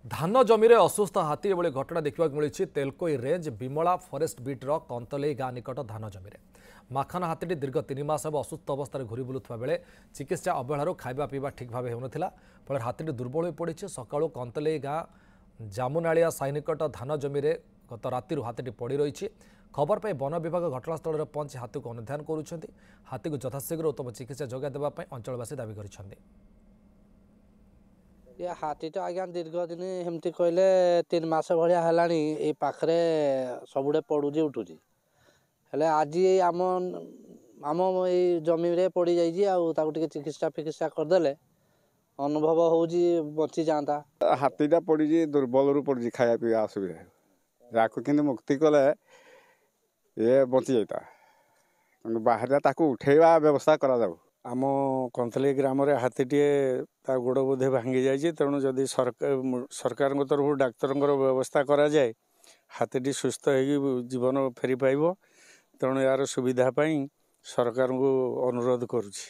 धान जमी में असुस्थ हाथी एभली घटना देखा मिली तेलकोई रेंज विमला फरेस्ट बीट्र कंतलेई गाँ निकट धान जमी में माखन हाथी दीर्घ 3 मास अब असुस्थ अवस्था घूरी बुलुवा बेले चिकित्सा अवहेलू खाଇବା पीवा ठीक भाव होना फल हाथी दुर्बल हो पड़ी सका कंतलेई गाँ जामुनालिया साई निकट धान जमी में गत राति हाथी पड़ रही खबर पाई वन विभाग घटनास्थल में पहुंची हाथी को अनुधान करुँच हाथी को यथाशीघ्र उत्तम चिकित्सा जोगाई देवाई अंचलवासी दावी कर ये हाथी तो आज्ञा दीर्घ दिन एमती कहले 3 मास भाया है पाखे सबुड़े पड़ुची उठुची हेले आज आम आम ये जमी रे पड़ जाइए चिकित्सा फिकित्सा करदे अनुभव हो बची जाता हाथीटा पड़ी दुर्बल रू पड़ी खाया पीवा असुविधा या कि मुक्ति कले ये बची जाता बाहर उठेवा व्यवस्था करा जाऊ आम कंतलेई ग्राम हाथीटे गोड़ बोधे भांगी जाइए तेणु जदि सरकार तरफ डाक्तर व्यवस्था करा जाए हाथीटी सुस्थ हो जीवन फेरी पाइब तेणु यार सुविधा सरकार को अनुरोध करुच्ची।